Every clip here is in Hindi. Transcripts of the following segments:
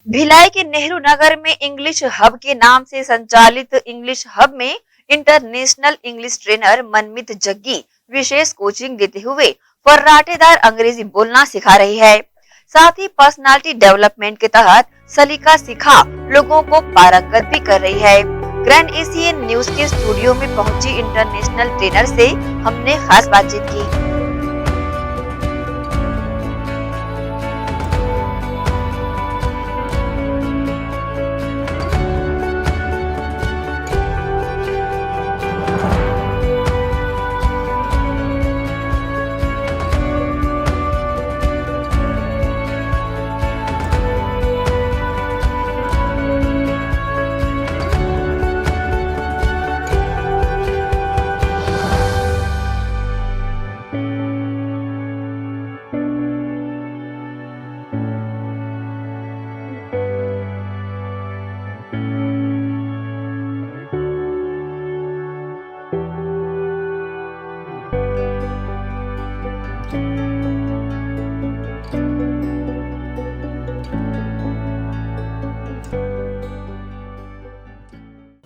भिलाई के नेहरू नगर में इंग्लिश हब के नाम से संचालित इंग्लिश हब में इंटरनेशनल इंग्लिश ट्रेनर मनमीत जग्गी विशेष कोचिंग देते हुए फर्राटेदार अंग्रेजी बोलना सिखा रही है। साथ ही पर्सनालिटी डेवलपमेंट के तहत सलीका सिखा लोगों को पारंगत भी कर रही है। ग्रैंड एशियन न्यूज के स्टूडियो में पहुंची इंटरनेशनल ट्रेनर से हमने खास बातचीत की।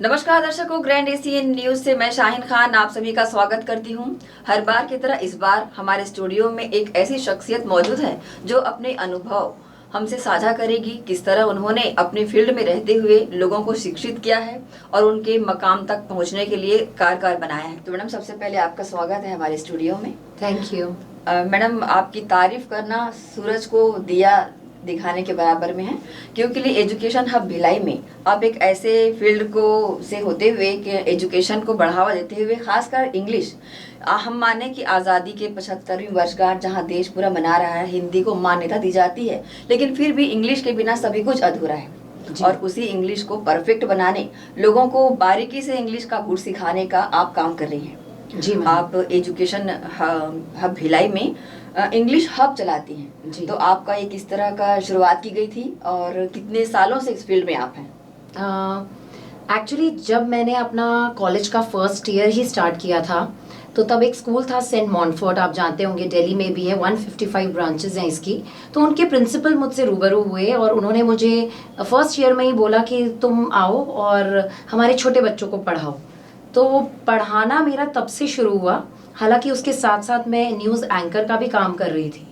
नमस्कार दर्शकों, ग्रैंड एशियन न्यूज से मैं शाहिन खान आप सभी का स्वागत करती हूं। हर बार की तरह इस बार हमारे स्टूडियो में एक ऐसी शख्सियत मौजूद है जो अपने अनुभव हमसे साझा करेगी। किस तरह उन्होंने अपनी फील्ड में रहते हुए लोगों को शिक्षित किया है और उनके मकाम तक पहुंचने के लिए कारगर बनाया है। तो मैडम, सबसे पहले आपका स्वागत है हमारे स्टूडियो में। Thank you. मैडम, आपकी तारीफ करना सूरज को दिया दिखाने के बराबर में है, क्योंकि एजुकेशन हब भिलाई में आप एक ऐसे फील्ड को से होते हुए कि एजुकेशन को बढ़ावा देते हुए खासकर इंग्लिश, हम माने कि आज़ादी के 75वीं वर्षगांठ जहां देश पूरा मना रहा है, हिंदी को मान्यता दी जाती है, लेकिन फिर भी इंग्लिश के बिना सभी कुछ अधूरा है। और उसी इंग्लिश को परफेक्ट बनाने, लोगों को बारीकी से इंग्लिश का गुण सिखाने का आप काम कर रही हैं। जी, आप एजुकेशन हब भिलाई में इंग्लिश हब चलाती हैं। जी। तो आपका ये किस तरह का शुरुआत की गई थी और कितने सालों से इस फील्ड में आप हैं? एक्चुअली जब मैंने अपना कॉलेज का फर्स्ट ईयर ही स्टार्ट किया था, तो तब एक स्कूल था सेंट मॉन्फोर्ट, आप जानते होंगे दिल्ली में भी है, 155 ब्रांचेस हैं इसकी। तो उनके प्रिंसिपल मुझसे रूबरू हुए और उन्होंने मुझे फर्स्ट ईयर में ही बोला कि तुम आओ और हमारे छोटे बच्चों को पढ़ाओ। तो पढ़ाना मेरा तब से शुरू हुआ। हालांकि उसके साथ साथ मैं न्यूज़ एंकर का भी काम कर रही थी,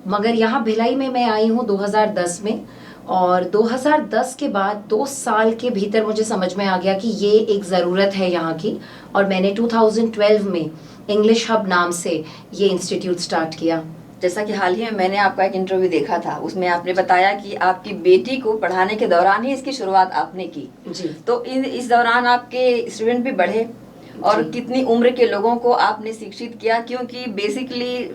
मगर यहाँ भिलाई में मैं आई हूँ 2010 में, और 2010 के बाद 2 साल के भीतर मुझे समझ में आ गया कि ये एक ज़रूरत है यहाँ की, और मैंने 2012 में इंग्लिश हब नाम से ये इंस्टीट्यूट स्टार्ट किया। जैसा कि हाल ही में मैंने आपका एक इंटरव्यू देखा था, उसमें आपने बताया कि आपकी बेटी को पढ़ाने के दौरान ही इसकी शुरुआत आपने की। जी। तो इस दौरान आपके स्टूडेंट भी बढ़े और कितनी उम्र के लोगों को आपने शिक्षित किया? क्योंकि बेसिकली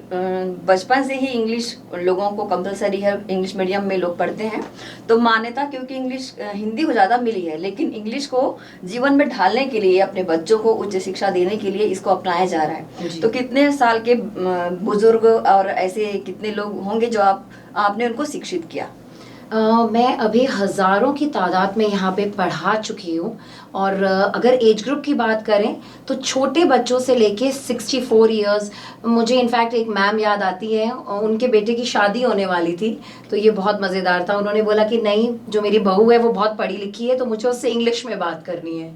बचपन से ही इंग्लिश लोगों को कंपलसरी है, इंग्लिश मीडियम में लोग पढ़ते हैं, तो मान्यता क्योंकि इंग्लिश हिंदी को ज़्यादा मिली है, लेकिन इंग्लिश को जीवन में ढालने के लिए, अपने बच्चों को उच्च शिक्षा देने के लिए इसको अपनाया जा रहा है। तो कितने साल के बुजुर्ग और ऐसे कितने लोग होंगे जो आपने उनको शिक्षित किया? मैं अभी हज़ारों की तादाद में यहाँ पे पढ़ा चुकी हूँ, और अगर एज ग्रुप की बात करें तो छोटे बच्चों से लेके 64 इयर्स। मुझे इनफैक्ट एक मैम याद आती है, उनके बेटे की शादी होने वाली थी, तो ये बहुत मज़ेदार था। उन्होंने बोला कि नहीं, जो मेरी बहू है वो बहुत पढ़ी लिखी है, तो मुझे उससे इंग्लिश में बात करनी है।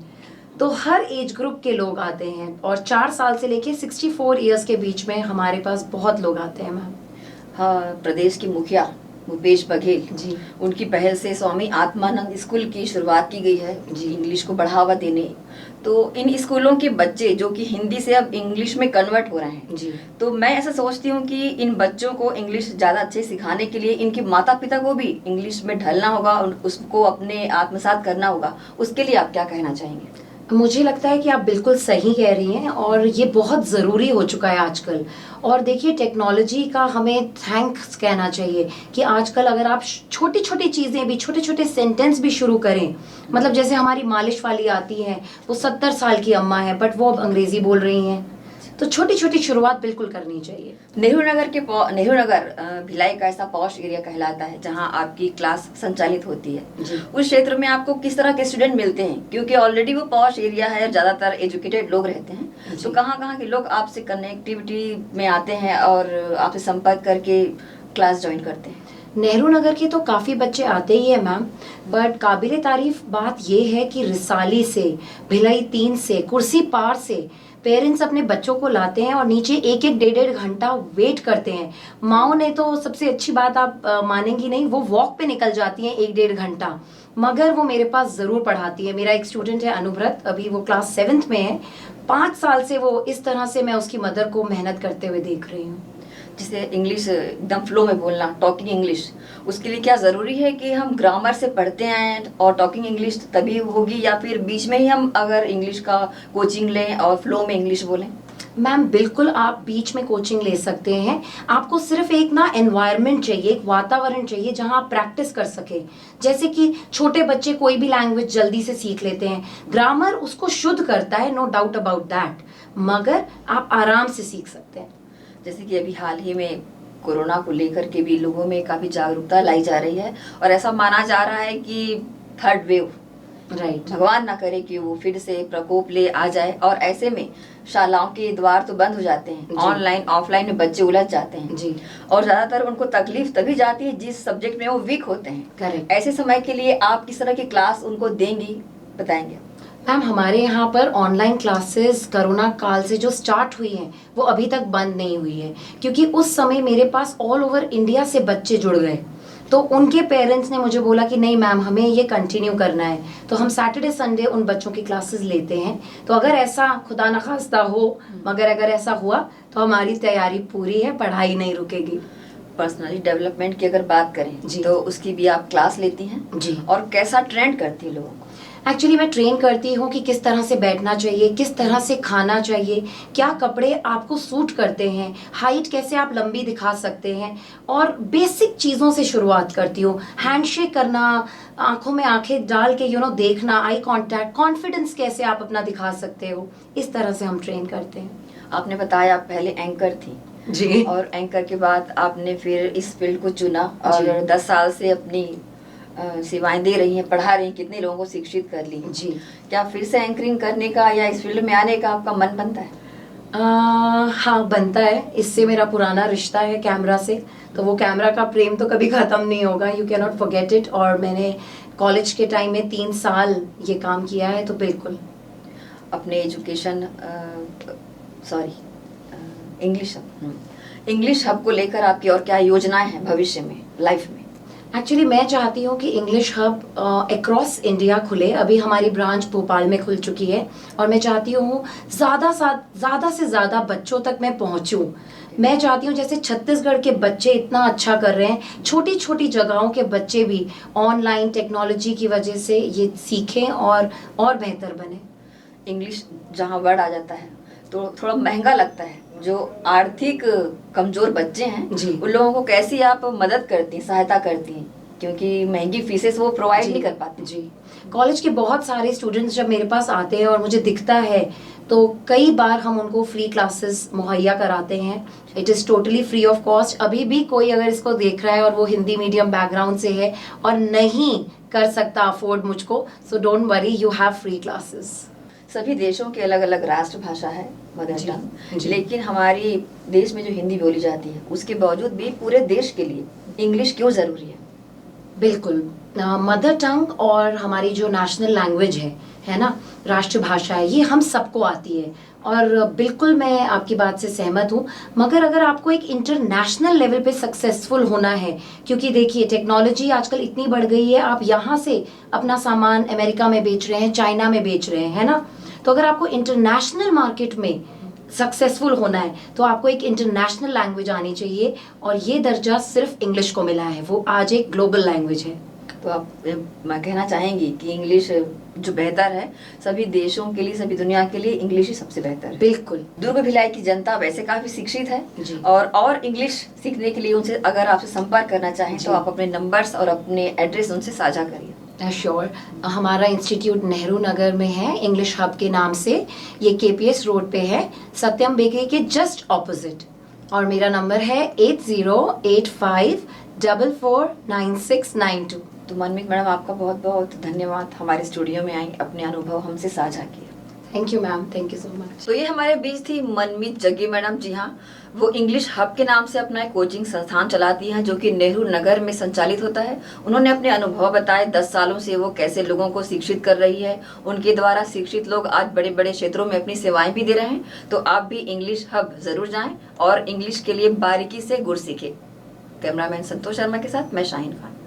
तो हर एज ग्रुप के लोग आते हैं, और 4 साल से लेके 64 इयर्स के बीच में हमारे पास बहुत लोग आते हैं मैम। हाँ, प्रदेश की मुखिया भूपेश बघेल जी, उनकी पहल से स्वामी आत्मानंद स्कूल की शुरुआत की गई है जी, इंग्लिश को बढ़ावा देने। तो इन स्कूलों के बच्चे जो कि हिंदी से अब इंग्लिश में कन्वर्ट हो रहे हैं जी, तो मैं ऐसा सोचती हूँ कि इन बच्चों को इंग्लिश ज़्यादा अच्छे सिखाने के लिए इनके माता पिता को भी इंग्लिश में ढलना होगा, उसको अपने आत्मसात करना होगा। उसके लिए आप क्या कहना चाहेंगे? मुझे लगता है कि आप बिल्कुल सही कह रही हैं, और ये बहुत ज़रूरी हो चुका है आजकल। और देखिए, टेक्नोलॉजी का हमें थैंक्स कहना चाहिए कि आजकल अगर आप छोटी छोटी चीज़ें भी, छोटे छोटे सेंटेंस भी शुरू करें, मतलब जैसे हमारी मालिश वाली आती है, वो 70 साल की अम्मा है बट वो अब अंग्रेज़ी बोल रही हैं, तो छोटी छोटी शुरुआत बिल्कुल करनी चाहिए। नेहरू नगर भिलाई का ऐसा पॉश एरिया कहलाता है जहां आपकी क्लास संचालित होती है। उस क्षेत्र में आपको किस तरह के स्टूडेंट मिलते हैं? क्योंकि ऑलरेडी वो पॉश एरिया है, ज्यादातर एजुकेटेड लोग रहते हैं, तो कहाँ के लोग आपसे कनेक्टिविटी में आते हैं और आपसे संपर्क करके क्लास ज्वाइन करते हैं? नेहरू नगर के तो काफ़ी बच्चे आते ही है मैम, बट काबिल तारीफ बात ये है कि रिसाली से, भिलाई 3 से, कुर्सी पार से पेरेंट्स अपने बच्चों को लाते हैं और नीचे एक एक डेढ़ डेढ़ घंटा वेट करते हैं। माओ ने तो सबसे अच्छी बात आप मानेंगी नहीं, वो वॉक पे निकल जाती हैं एक डेढ़ घंटा, मगर वो मेरे पास ज़रूर पढ़ाती है। मेरा एक स्टूडेंट है अनुव्रत, अभी वो क्लास 7th में है। 5 साल से वो इस तरह से मैं उसकी मदर को मेहनत करते हुए देख रही हूँ। जिसे इंग्लिश एकदम फ्लो में बोलना, टॉकिंग इंग्लिश, उसके लिए क्या ज़रूरी है कि हम ग्रामर से पढ़ते हैं और टॉकिंग इंग्लिश तभी होगी, या फिर बीच में ही हम अगर इंग्लिश का कोचिंग लें और फ्लो में इंग्लिश बोलें? मैम बिल्कुल आप बीच में कोचिंग ले सकते हैं। आपको सिर्फ एक ना एनवायरनमेंट चाहिए, एक वातावरण चाहिए जहां आप प्रैक्टिस कर सके। जैसे कि छोटे बच्चे कोई भी लैंग्वेज जल्दी से सीख लेते हैं, ग्रामर उसको शुद्ध करता है, नो डाउट अबाउट दैट, मगर आप आराम से सीख सकते हैं। जैसे कि अभी हाल ही में कोरोना को लेकर के भी लोगों में काफ़ी जागरूकता लाई जा रही है और ऐसा माना जा रहा है कि थर्ड वेव, राइट, भगवान ना करे कि वो फिर से प्रकोप ले आ जाए, और ऐसे में शालाओं के द्वार तो बंद हो जाते हैं, जी। ऑनलाइन ऑफलाइन में बच्चे उलझ जाते हैं जी, और ज़्यादातर उनको तकलीफ तभी जाती है जिस सब्जेक्ट में वो वीक होते हैं। करेक्ट। ऐसे समय के लिए आप किस तरह की क्लास उनको देंगी, बताएंगे? मैम हमारे यहाँ पर ऑनलाइन क्लासेस कोरोना काल से जो स्टार्ट हुई हैं वो अभी तक बंद नहीं हुई है, क्योंकि उस समय मेरे पास ऑल ओवर इंडिया से बच्चे जुड़ गए, तो उनके पेरेंट्स ने मुझे बोला कि नहीं मैम हमें ये कंटिन्यू करना है, तो हम सैटरडे संडे उन बच्चों की क्लासेस लेते हैं। तो अगर ऐसा खुदा न खास्ता हो, मगर अगर ऐसा हुआ तो हमारी तैयारी पूरी है, पढ़ाई नहीं रुकेगी। पर्सनली डेवलपमेंट की अगर बात करें जी। तो उसकी भी आप क्लास लेती हैं जी, और कैसा ट्रेंड करती है लोगों को? एक्चुअली मैं ट्रेन करती हूँ कि किस तरह से बैठना चाहिए, किस तरह से खाना चाहिए, क्या कपड़े आपको सूट करते हैं, हाइट कैसे आप लंबी दिखा सकते हैं, और बेसिक चीज़ों से शुरुआत करती हूँ। हैंडशेक करना, आंखों में आंखें डाल के देखना, आई कांटेक्ट, कॉन्फिडेंस कैसे आप अपना दिखा सकते हो, इस तरह से हम ट्रेन करते हैं। आपने बताया आप पहले एंकर थी जी, और एंकर के बाद आपने फिर इस फील्ड को चुना और जी। 10 साल से अपनी सेवाएं दे रही हैं, पढ़ा रही हैं, कितने लोगों को शिक्षित कर ली हैं। जी। क्या फिर से एंकरिंग करने का या इस फील्ड में आने का आपका मन बनता है? हाँ बनता है, इससे मेरा पुराना रिश्ता है कैमरा से, तो वो कैमरा का प्रेम तो कभी ख़त्म नहीं होगा, you can not forget it. और मैंने कॉलेज के टाइम में 3 साल ये काम किया है, तो बिल्कुल। अपने एजुकेशन इंग्लिश हब को लेकर आपकी और क्या योजनाएं हैं भविष्य में, लाइफ में? एक्चुअली मैं चाहती हूँ कि इंग्लिश हब अक्रॉस इंडिया खुले। अभी हमारी ब्रांच भोपाल में खुल चुकी है और मैं चाहती हूँ ज़्यादा से ज़्यादा बच्चों तक मैं पहुँचूँ। मैं चाहती हूँ जैसे छत्तीसगढ़ के बच्चे इतना अच्छा कर रहे हैं, छोटी छोटी जगहों के बच्चे भी ऑनलाइन टेक्नोलॉजी की वजह से ये सीखें और बेहतर बने। इंग्लिश जहाँ वर्ड आ जाता है तो थोड़ा महंगा लगता है, जो आर्थिक कमजोर बच्चे हैं जी। उन लोगों को कैसी आप मदद करती हैं, सहायता करती हैं, क्योंकि महंगी फीसेस वो प्रोवाइड नहीं कर पाते? जी, कॉलेज के बहुत सारे स्टूडेंट्स जब मेरे पास आते हैं और मुझे दिखता है तो कई बार हम उनको फ्री क्लासेस मुहैया कराते हैं। It is totally free of cost. अभी भी कोई अगर इसको देख रहा है और वो हिंदी मीडियम बैकग्राउंड से है और नहीं कर सकता अफोर्ड मुझको, so don't worry, you have free classes. सभी देशों की अलग अलग राष्ट्रभाषा है, मदर जी, टंग, जी। लेकिन हमारी देश में जो हिंदी बोली जाती है उसके बावजूद भी पूरे देश के लिए इंग्लिश क्यों जरूरी है? बिल्कुल, मदर टंग और हमारी जो नेशनल लैंग्वेज है ना, राष्ट्रभाषा है, ये हम सबको आती है और बिल्कुल मैं आपकी बात से सहमत हूँ। मगर अगर आपको एक इंटरनेशनल लेवल पे सक्सेसफुल होना है, क्योंकि देखिए टेक्नोलॉजी आजकल इतनी बढ़ गई है, आप यहाँ से अपना सामान अमेरिका में बेच रहे हैं, चाइना में बेच रहे हैं, है ना, तो अगर आपको इंटरनेशनल मार्केट में सक्सेसफुल होना है तो आपको एक इंटरनेशनल लैंग्वेज आनी चाहिए, और ये दर्जा सिर्फ इंग्लिश को मिला है, वो आज एक ग्लोबल लैंग्वेज है। तो आप मैं कहना चाहेंगी कि इंग्लिश जो बेहतर है सभी देशों के लिए, सभी दुनिया के लिए इंग्लिश ही सबसे बेहतर है। बिल्कुल। दुर्ग भिलाई की जनता वैसे काफी शिक्षित है जी। और इंग्लिश सीखने के लिए उनसे अगर आपसे संपर्क करना चाहें जी। तो आप अपने नंबर्स और अपने एड्रेस उनसे साझा करिए। श्योर, हमारा इंस्टीट्यूट नेहरू नगर में है, इंग्लिश हब के नाम से, ये KPS रोड पे है, सत्यम बेकरी के जस्ट ऑपोजिट, और मेरा नंबर है 8085449692। तो मनमीत मैडम, आपका बहुत बहुत धन्यवाद, हमारे स्टूडियो में आई, अपने अनुभव हमसे साझा किए। Thank you ma'am, thank you so much. तो ये हमारे बीच थी मनमीत जग्गी मैडम। जी हाँ, वो इंग्लिश हब के नाम से अपना एक कोचिंग संस्थान चलाती हैं जो कि नेहरू नगर में संचालित होता है। उन्होंने अपने अनुभव बताए 10 सालों से वो कैसे लोगों को शिक्षित कर रही है। उनके द्वारा शिक्षित लोग आज बड़े बड़े क्षेत्रों में अपनी सेवाएं भी दे रहे हैं। तो आप भी इंग्लिश हब जरूर जाएं और इंग्लिश के लिए बारीकी से गुर सीखें। कैमरामैन संतोष शर्मा के साथ मैं शाहीन खान।